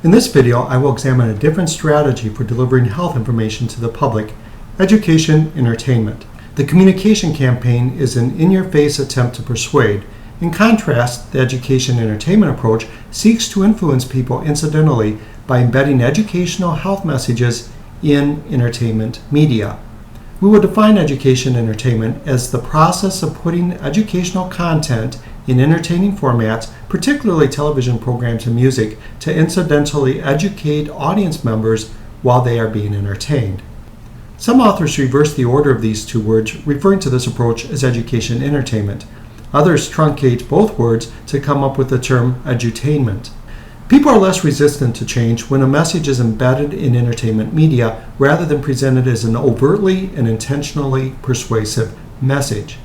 In this video, I will examine a different strategy for delivering health information to the public: education entertainment. The communication campaign is an in-your-face attempt to persuade. In contrast, the education entertainment approach seeks to influence people incidentally by embedding educational health messages in entertainment media. We will define education entertainment as the process of putting educational content in entertaining formats, particularly television programs and music, to incidentally educate audience members while they are being entertained. Some authors reverse the order of these two words, referring to this approach as education entertainment. Others truncate both words to come up with the term edutainment. People are less resistant to change when a message is embedded in entertainment media rather than presented as an overtly and intentionally persuasive message.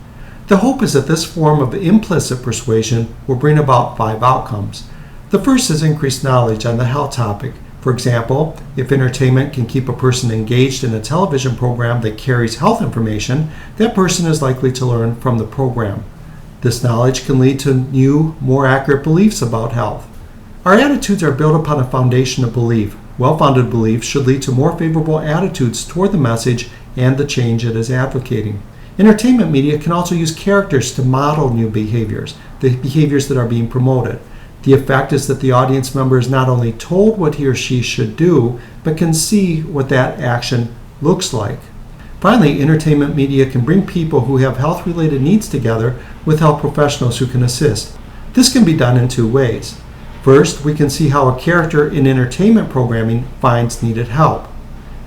The hope is that this form of implicit persuasion will bring about 5 outcomes. The first is increased knowledge on the health topic. For example, if entertainment can keep a person engaged in a television program that carries health information, that person is likely to learn from the program. This knowledge can lead to new, more accurate beliefs about health. Our attitudes are built upon a foundation of belief. Well-founded beliefs should lead to more favorable attitudes toward the message and the change it is advocating. Entertainment media can also use characters to model new behaviors, the behaviors that are being promoted. The effect is that the audience member is not only told what he or she should do, but can see what that action looks like. Finally, entertainment media can bring people who have health-related needs together with health professionals who can assist. This can be done in 2 ways. First, we can see how a character in entertainment programming finds needed help.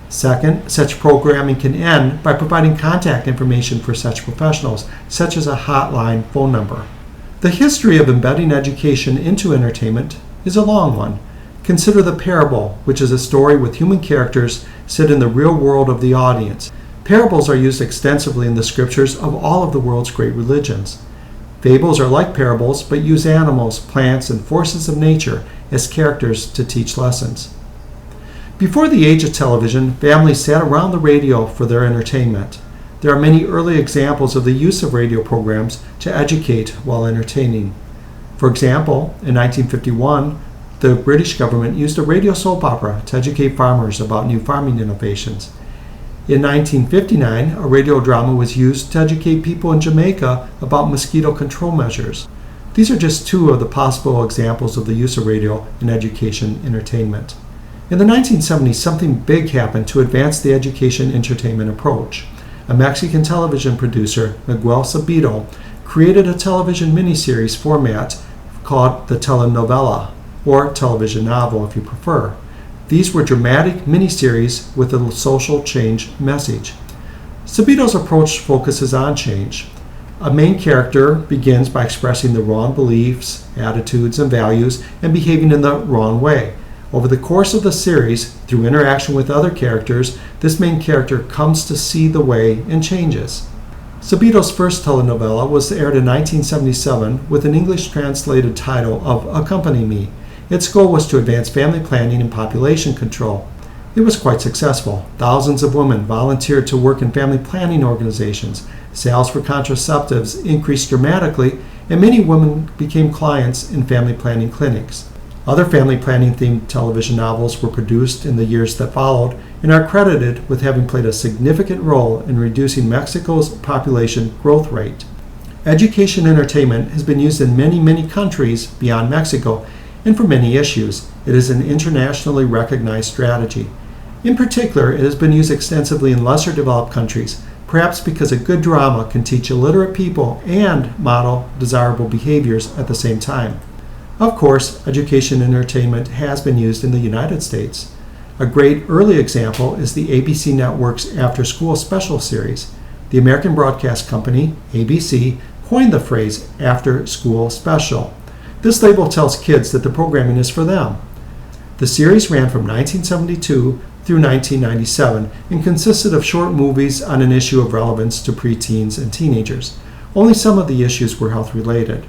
Second, such programming can end by providing contact information for such professionals, such as a hotline phone number. The history of embedding education into entertainment is a long one. Consider the parable, which is a story with human characters set in the real world of the audience. Parables are used extensively in the scriptures of all of the world's great religions. Fables are like parables, but use animals, plants, and forces of nature as characters to teach lessons. Before the age of television, families sat around the radio for their entertainment. There are many early examples of the use of radio programs to educate while entertaining. For example, in 1951, the British government used a radio soap opera to educate farmers about new farming innovations. In 1959, a radio drama was used to educate people in Jamaica about mosquito control measures. These are just 2 of the possible examples of the use of radio in education entertainment. In the 1970s, something big happened to advance the education entertainment approach. A Mexican television producer, Miguel Sabito, created a television miniseries format called the telenovela, or television novel if you prefer. These were dramatic miniseries with a social change message. Sabito's approach focuses on change. A main character begins by expressing the wrong beliefs, attitudes, and values and behaving in the wrong way. Over the course of the series, through interaction with other characters, this main character comes to see the way and changes. Sabito's first telenovela was aired in 1977 with an English translated title of Accompany Me. Its goal was to advance family planning and population control. It was quite successful. Thousands of women volunteered to work in family planning organizations. Sales for contraceptives increased dramatically, and many women became clients in family planning clinics. Other family planning-themed television novels were produced in the years that followed and are credited with having played a significant role in reducing Mexico's population growth rate. Education entertainment has been used in many countries beyond Mexico, and for many issues. It is an internationally recognized strategy. In particular, it has been used extensively in lesser developed countries, perhaps because a good drama can teach illiterate people and model desirable behaviors at the same time. Of course, education entertainment has been used in the United States. A great early example is the ABC Network's After School Special series. The American Broadcast Company, ABC, coined the phrase After School Special. This label tells kids that the programming is for them. The series ran from 1972 through 1997 and consisted of short movies on an issue of relevance to preteens and teenagers. Only some of the issues were health-related.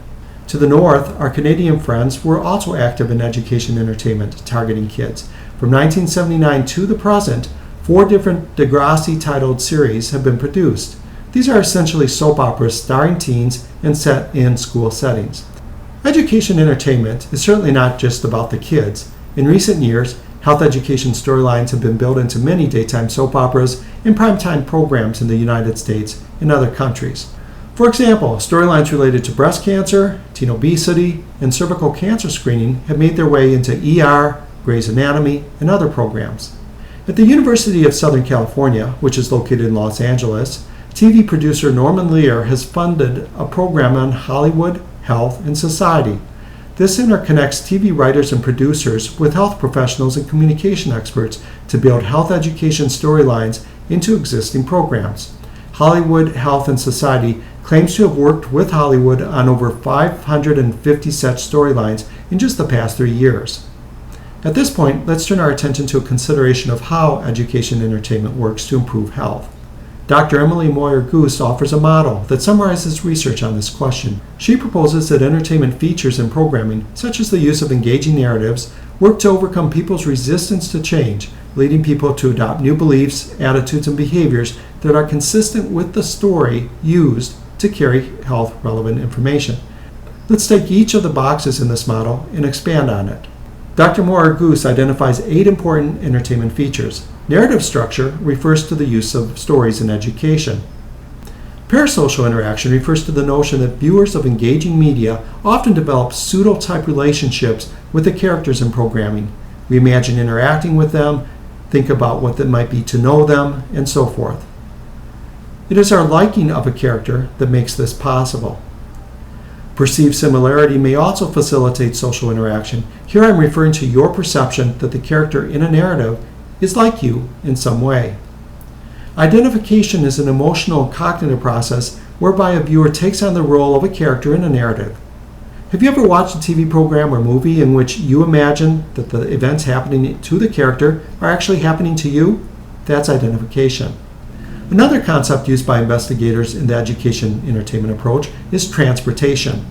To the north, our Canadian friends were also active in education entertainment, targeting kids. From 1979 to the present, 4 different Degrassi-titled series have been produced. These are essentially soap operas starring teens and set in school settings. Education entertainment is certainly not just about the kids. In recent years, health education storylines have been built into many daytime soap operas and primetime programs in the United States and other countries. For example, storylines related to breast cancer, teen obesity, and cervical cancer screening have made their way into ER, Grey's Anatomy, and other programs. At the University of Southern California, which is located in Los Angeles, TV producer Norman Lear has funded a program on Hollywood, health, and society. This interconnects TV writers and producers with health professionals and communication experts to build health education storylines into existing programs. Hollywood, Health, and Society claims to have worked with Hollywood on over 550 such storylines in just the past 3 years. At this point, let's turn our attention to a consideration of how education entertainment works to improve health. Dr. Emily Moyer-Goose offers a model that summarizes research on this question. She proposes that entertainment features and programming, such as the use of engaging narratives, work to overcome people's resistance to change, leading people to adopt new beliefs, attitudes, and behaviors that are consistent with the story used to carry health-relevant information. Let's take each of the boxes in this model and expand on it. Dr. Moyer-Goose identifies 8 important entertainment features. Narrative structure refers to the use of stories in education. Parasocial interaction refers to the notion that viewers of engaging media often develop pseudo-type relationships with the characters in programming. We imagine interacting with them, think about what it might be to know them, and so forth. It is our liking of a character that makes this possible. Perceived similarity may also facilitate social interaction. Here I'm referring to your perception that the character in a narrative is like you in some way. Identification is an emotional and cognitive process whereby a viewer takes on the role of a character in a narrative. Have you ever watched a TV program or movie in which you imagine that the events happening to the character are actually happening to you? That's identification. Another concept used by investigators in the education entertainment approach is transportation.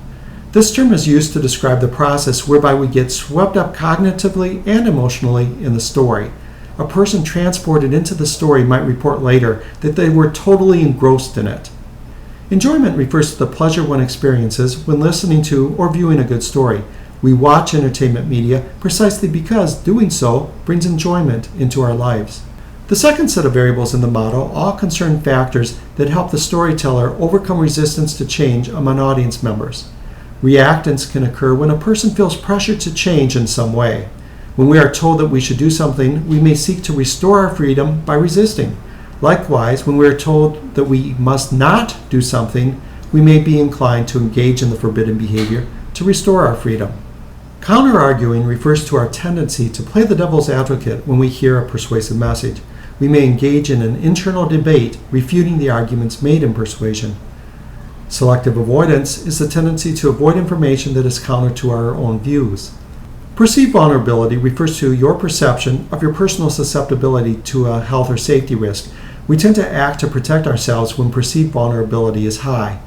This term is used to describe the process whereby we get swept up cognitively and emotionally in the story. A person transported into the story might report later that they were totally engrossed in it. Enjoyment refers to the pleasure one experiences when listening to or viewing a good story. We watch entertainment media precisely because doing so brings enjoyment into our lives. The second set of variables in the model all concern factors that help the storyteller overcome resistance to change among audience members. Reactance can occur when a person feels pressure to change in some way. When we are told that we should do something, we may seek to restore our freedom by resisting. Likewise, when we are told that we must not do something, we may be inclined to engage in the forbidden behavior to restore our freedom. Counter-arguing refers to our tendency to play the devil's advocate when we hear a persuasive message. We may engage in an internal debate refuting the arguments made in persuasion. Selective avoidance is the tendency to avoid information that is counter to our own views. Perceived vulnerability refers to your perception of your personal susceptibility to a health or safety risk. We tend to act to protect ourselves when perceived vulnerability is high.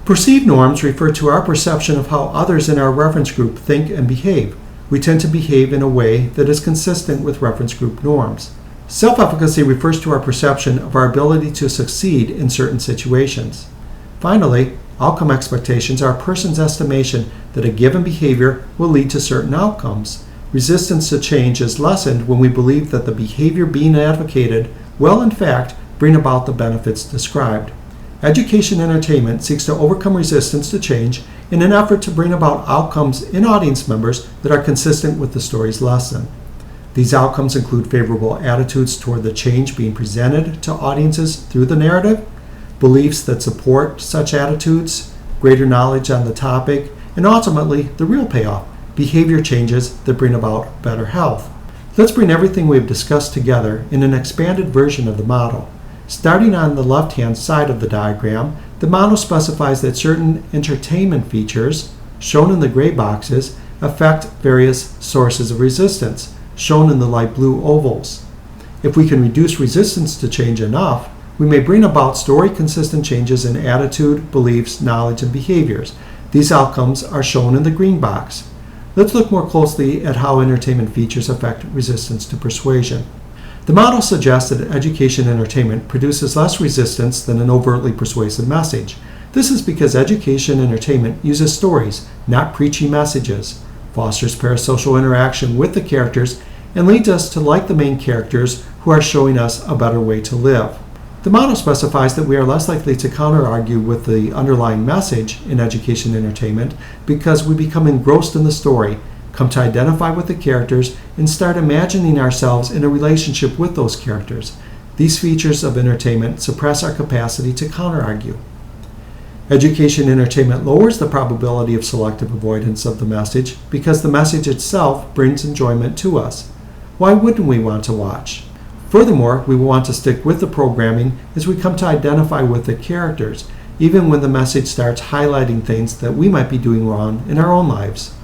Perceived norms refer to our perception of how others in our reference group think and behave. We tend to behave in a way that is consistent with reference group norms. Self-efficacy refers to our perception of our ability to succeed in certain situations. Finally, outcome expectations are a person's estimation that a given behavior will lead to certain outcomes. Resistance to change is lessened when we believe that the behavior being advocated will, in fact, bring about the benefits described. Education entertainment seeks to overcome resistance to change in an effort to bring about outcomes in audience members that are consistent with the story's lesson. These outcomes include favorable attitudes toward the change being presented to audiences through the narrative, beliefs that support such attitudes, greater knowledge on the topic, and ultimately the real payoff, behavior changes that bring about better health. Let's bring everything we've discussed together in an expanded version of the model. Starting on the left-hand side of the diagram, the model specifies that certain entertainment features, shown in the gray boxes, affect various sources of resistance, shown in the light blue ovals. If we can reduce resistance to change enough, we may bring about story-consistent changes in attitude, beliefs, knowledge, and behaviors. These outcomes are shown in the green box. Let's look more closely at how entertainment features affect resistance to persuasion. The model suggests that education entertainment produces less resistance than an overtly persuasive message. This is because education entertainment uses stories, not preachy messages. fosters parasocial interaction with the characters, and leads us to like the main characters who are showing us a better way to live. The model specifies that we are less likely to counter-argue with the underlying message in education entertainment because we become engrossed in the story, come to identify with the characters, and start imagining ourselves in a relationship with those characters. These features of entertainment suppress our capacity to counter-argue. Education entertainment lowers the probability of selective avoidance of the message because the message itself brings enjoyment to us. Why wouldn't we want to watch? Furthermore, we will want to stick with the programming as we come to identify with the characters, even when the message starts highlighting things that we might be doing wrong in our own lives.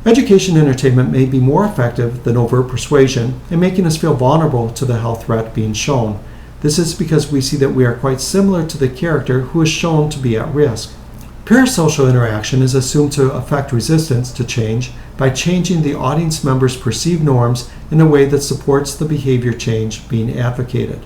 Education entertainment may be more effective than overt persuasion in making us feel vulnerable to the health threat being shown. This is because we see that we are quite similar to the character who is shown to be at risk. Parasocial interaction is assumed to affect resistance to change by changing the audience member's perceived norms in a way that supports the behavior change being advocated.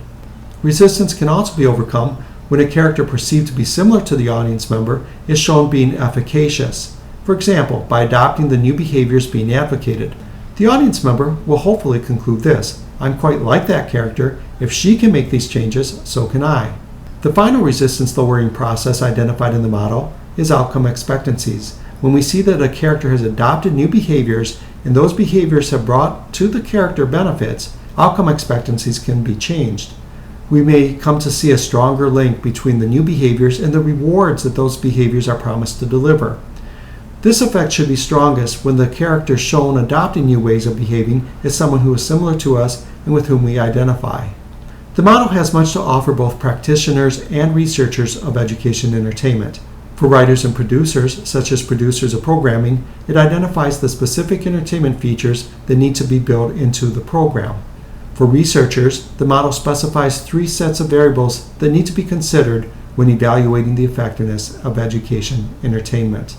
Resistance can also be overcome when a character perceived to be similar to the audience member is shown being efficacious. For example, by adopting the new behaviors being advocated. The audience member will hopefully conclude this: I'm quite like that character. If she can make these changes, so can I. The final resistance lowering process identified in the model is outcome expectancies. When we see that a character has adopted new behaviors and those behaviors have brought to the character benefits, outcome expectancies can be changed. We may come to see a stronger link between the new behaviors and the rewards that those behaviors are promised to deliver. This effect should be strongest when the character shown adopting new ways of behaving is someone who is similar to us and with whom we identify. The model has much to offer both practitioners and researchers of education entertainment. For writers and producers, such as producers of programming, it identifies the specific entertainment features that need to be built into the program. For researchers, the model specifies 3 sets of variables that need to be considered when evaluating the effectiveness of education entertainment.